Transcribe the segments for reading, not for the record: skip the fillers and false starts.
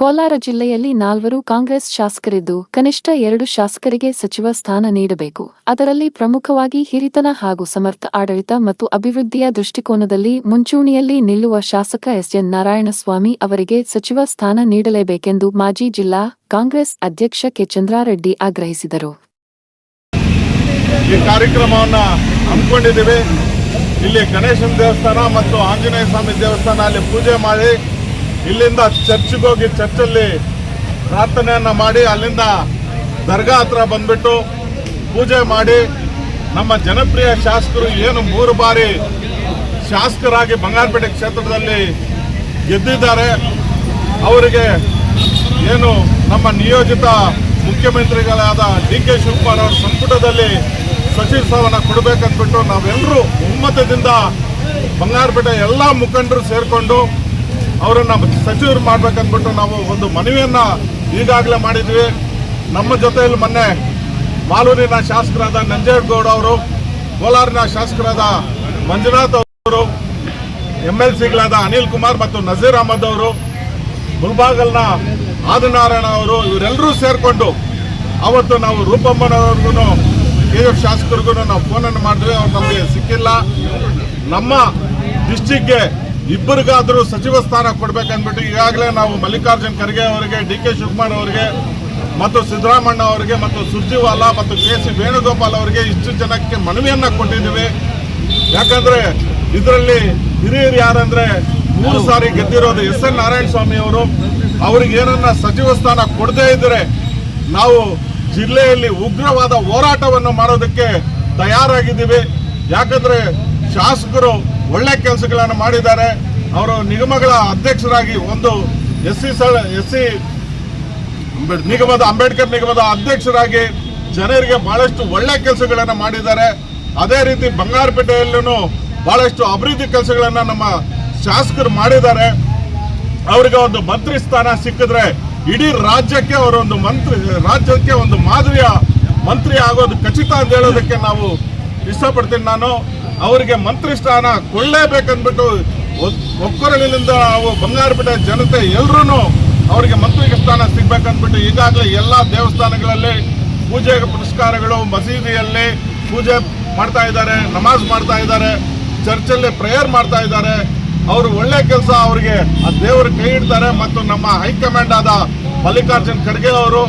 ಕೋಲಾರ ಜಿಲ್ಲೆಯಲ್ಲಿ 4 ಕಾಂಗ್ರೆಸ್ ಶಾಸಕರಿದ್ದು ಕನಿಷ್ಠ 2 ಶಾಸಕರಿಗೆ ಸಚಿವ ಸ್ಥಾನ ನೀಡಬೇಕು. ಅದರಲ್ಲಿ ಪ್ರಮುಖವಾಗಿ ಹಿರಿತನ ಹಾಗೂ ಸಮರ್ಥ ಆಡಳಿತ ಮತ್ತು ಅಭಿವೃದ್ಧಿಯ ದೃಷ್ಟಿಕೋನದಲ್ಲಿ ಮುಂಚೂಣಿಯಲ್ಲಿ ನಿಲ್ಲುವ ಶಾಸಕ ಎಸ್.ಎನ್. ನಾರಾಯಣಸ್ವಾಮಿ ಅವರಿಗೆ ಸಚಿವ ಸ್ಥಾನ ನೀಡಲೇಬೇಕೆಂದು ಮಾಜಿ ಜಿಲ್ಲಾ ಕಾಂಗ್ರೆಸ್ ಅಧ್ಯಕ್ಷ ಕೆ. ಚಂದ್ರಾರೆಡ್ಡಿ ಆಗ್ರಹಿಸಿದರು. ಈ ಕಾರ್ಯಕ್ರಮವನ್ನು ಹಮ್ಮಿಕೊಂಡಿದ್ದೇವೆ. ಇಲ್ಲಿ ಗಣೇಶನ ದೇವಸ್ಥಾನ ಮತ್ತು ಆಂಜನೇಯ ಸ್ವಾಮಿ ದೇವಸ್ಥಾನ ಅಲ್ಲಿ ಪೂಜೆ ಮಾಡಿ ಇಲ್ಲಿಂದ ಚರ್ಚ್ಗೆ ಹೋಗಿ ಚರ್ಚಲ್ಲಿ ಪ್ರಾರ್ಥನೆಯನ್ನು ಮಾಡಿ ಅಲ್ಲಿಂದ ದರ್ಗಾ ಹತ್ರ ಬಂದ್ಬಿಟ್ಟು ಪೂಜೆ ಮಾಡಿ ನಮ್ಮ ಜನಪ್ರಿಯ ಶಾಸಕರು ಏನು 3 ಬಾರಿ ಶಾಸಕರಾಗಿ ಬಂಗಾರಪೇಟೆ ಕ್ಷೇತ್ರದಲ್ಲಿ ಗೆದ್ದಿದ್ದಾರೆ, ಅವರಿಗೆ ಏನು ನಮ್ಮ ನಿಯೋಜಿತ ಮುಖ್ಯಮಂತ್ರಿಗಳಾದ ಡಿ.ಕೆ. ಶಿವಕುಮಾರ್ ಅವರ ಸಂಪುಟದಲ್ಲಿ ಸಚಿವ ಸ್ಥಾನ ಕೊಡಬೇಕಂದ್ಬಿಟ್ಟು ನಾವೆಲ್ಲರೂ ಒಮ್ಮತದಿಂದ ಬಂಗಾರಪೇಟೆ ಎಲ್ಲ ಮುಖಂಡರು ಸೇರಿಕೊಂಡು ಅವರನ್ನು ಸಚಿವರು ಮಾಡಬೇಕಂದ್ಬಿಟ್ಟು ನಾವು ಒಂದು ಮನವಿಯನ್ನು ಈಗಾಗಲೇ ಮಾಡಿದ್ವಿ. ನಮ್ಮ ಜೊತೆಯಲ್ಲಿ ಮೊನ್ನೆ ಮಾಲೂರಿನ ಶಾಸಕರಾದ ನಂಜೇಗೌಡ ಅವರು, ಕೋಲಾರಿನ ಶಾಸಕರಾದ ಮಂಜುನಾಥ್ ಅವರು, MLCಗಳಾದ ಅನಿಲ್ ಕುಮಾರ್ ಮತ್ತು ನಜೀರ್ ಅಹಮದ್ ಅವರು, ಮುಲ್ಬಾಗಲ್ನ ಆದಿನಾರಾಯಣ ಅವರು, ಇವರೆಲ್ಲರೂ ಸೇರಿಕೊಂಡು ಅವತ್ತು ನಾವು ರೂಪಮ್ಮನವ್ರಿಗೂ KF ಶಾಸಕರಿಗೂ ನಾವು ಫೋನನ್ನು ಮಾಡಿದ್ವಿ. ಅವ್ರು ನಮಗೆ ಸಿಕ್ಕಿಲ್ಲ. ನಮ್ಮ ಡಿಸ್ಟಿಕ್ಗೆ ಇಬ್ಬರಿಗಾದರೂ ಸಚಿವ ಸ್ಥಾನ ಕೊಡಬೇಕಂದ್ಬಿಟ್ಟು ಈಗಾಗಲೇ ನಾವು ಮಲ್ಲಿಕಾರ್ಜುನ್ ಖರ್ಗೆ ಅವರಿಗೆ, ಡಿ.ಕೆ. ಶಿವಕುಮಾರ್ ಅವರಿಗೆ ಮತ್ತು ಸಿದ್ದರಾಮಣ್ಣ ಅವರಿಗೆ ಮತ್ತು ಸುರ್ಜಿವಾಲಾ ಮತ್ತು KC ವೇಣುಗೋಪಾಲ್ ಅವರಿಗೆ ಇಷ್ಟು ಜನಕ್ಕೆ ಮನವಿಯನ್ನು ಕೊಟ್ಟಿದ್ದೀವಿ. ಯಾಕಂದರೆ ಇದರಲ್ಲಿ ಹಿರಿಯರು ಯಾರಂದರೆ 3 ಸಾರಿ ಗೆದ್ದಿರೋದು ಎಸ್.ಎನ್. ನಾರಾಯಣಸ್ವಾಮಿ ಅವರು. ಅವ್ರಿಗೆ ಏನನ್ನ ಸಚಿವ ಸ್ಥಾನ ಕೊಡದೇ ಇದ್ದರೆ ನಾವು ಜಿಲ್ಲೆಯಲ್ಲಿ ಉಗ್ರವಾದ ಹೋರಾಟವನ್ನು ಮಾಡೋದಕ್ಕೆ ತಯಾರಾಗಿದ್ದೀವಿ. ಯಾಕಂದರೆ ಶಾಸಕರು ಒಳ್ಳೆ ಕೆಲಸಗಳನ್ನು ಮಾಡಿದ್ದಾರೆ. ಅವರು ನಿಗಮಗಳ ಅಧ್ಯಕ್ಷರಾಗಿ ಒಂದು ಎಸ್ಸಿ ನಿಗಮದ ಅಂಬೇಡ್ಕರ್ ನಿಗಮದ ಅಧ್ಯಕ್ಷರಾಗಿ ಜನರಿಗೆ ಬಹಳಷ್ಟು ಒಳ್ಳೆ ಕೆಲಸಗಳನ್ನು ಮಾಡಿದ್ದಾರೆ. ಅದೇ ರೀತಿ ಬಂಗಾರಪೇಟೆಯಲ್ಲೂ ಬಹಳಷ್ಟು ಅಭಿವೃದ್ಧಿ ಕೆಲಸಗಳನ್ನು ನಮ್ಮ ಶಾಸಕರು ಮಾಡಿದ್ದಾರೆ. ಅವರಿಗೆ ಒಂದು ಮಂತ್ರಿ ಸ್ಥಾನ ಸಿಕ್ಕಿದ್ರೆ ಇಡೀ ರಾಜ್ಯಕ್ಕೆ ಅವರೊಂದು ರಾಜ್ಯಕ್ಕೆ ಒಂದು ಮಾದರಿಯ ಮಂತ್ರಿ ಆಗೋದು ಖಚಿತ ಅಂತ ಹೇಳೋದಕ್ಕೆ ನಾವು ಇಷ್ಟಪಡ್ತೀನಿ. ನಾನು ಅವರಿಗೆ ಮಂತ್ರಿ ಸ್ಥಾನ ಕೊಳ್ಳೇಬೇಕಂದ್ಬಿಟ್ಟು ಒಕ್ಕೊರಲಿನಿಂದ ನಾವು ಬಂಗಾರಪೇಟೆ ಜನತೆ ಎಲ್ಲರೂ ಅವರಿಗೆ ಮಂತ್ರಿ ಸ್ಥಾನ ಸಿಗ್ಬೇಕಂದ್ಬಿಟ್ಟು ಈಗಾಗಲೇ ಎಲ್ಲ ದೇವಸ್ಥಾನಗಳಲ್ಲಿ ಪೂಜೆ ಪುರಸ್ಕಾರಗಳು, ಮಸೀದಿಯಲ್ಲಿ ಪೂಜೆ ಮಾಡ್ತಾ ಇದ್ದಾರೆ, ನಮಾಜ್ ಮಾಡ್ತಾ ಇದ್ದಾರೆ, ಚರ್ಚಲ್ಲಿ ಪ್ರೇಯರ್ ಮಾಡ್ತಾ ಇದ್ದಾರೆ. ಅವರು ಒಳ್ಳೆ ಕೆಲಸ, ಅವರಿಗೆ ಆ ದೇವರು ಕೈ ಇಡ್ತಾರೆ. ಮತ್ತು ನಮ್ಮ ಹೈಕಮಾಂಡ್ ಆದ ಮಲ್ಲಿಕಾರ್ಜುನ್ ಖರ್ಗೆ ಅವರು,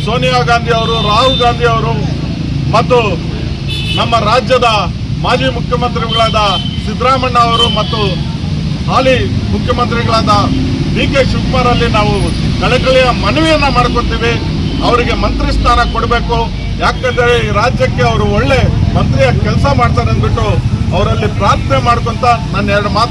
ಸೋನಿಯಾ ಗಾಂಧಿ ಅವರು, ರಾಹುಲ್ ಗಾಂಧಿ ಅವರು ಮತ್ತು ನಮ್ಮ ರಾಜ್ಯದ ಮಾಜಿ ಮುಖ್ಯಮಂತ್ರಿಗಳಾದ ಸಿದ್ದರಾಮಣ್ಣ ಅವರು ಮತ್ತು ಹಾಲಿ ಮುಖ್ಯಮಂತ್ರಿಗಳಾದ ಡಿ.ಕೆ. ಶಿವಕುಮಾರ್ ಅಲ್ಲಿ ನಾವು ಕಳಕಳಿಯ ಮನವಿಯನ್ನು ಮಾಡ್ಕೊತೀವಿ. ಅವರಿಗೆ ಮಂತ್ರಿ ಸ್ಥಾನ ಕೊಡಬೇಕು. ಯಾಕಂದರೆ ಈ ರಾಜ್ಯಕ್ಕೆ ಅವರು ಒಳ್ಳೆ ಮಂತ್ರಿಯ ಕೆಲಸ ಮಾಡ್ತಾರೆ ಅಂದ್ಬಿಟ್ಟು ಅವರಲ್ಲಿ ಪ್ರಾರ್ಥನೆ ಮಾಡ್ಕೊಂತ ನನ್ನ 2 ಮಾತು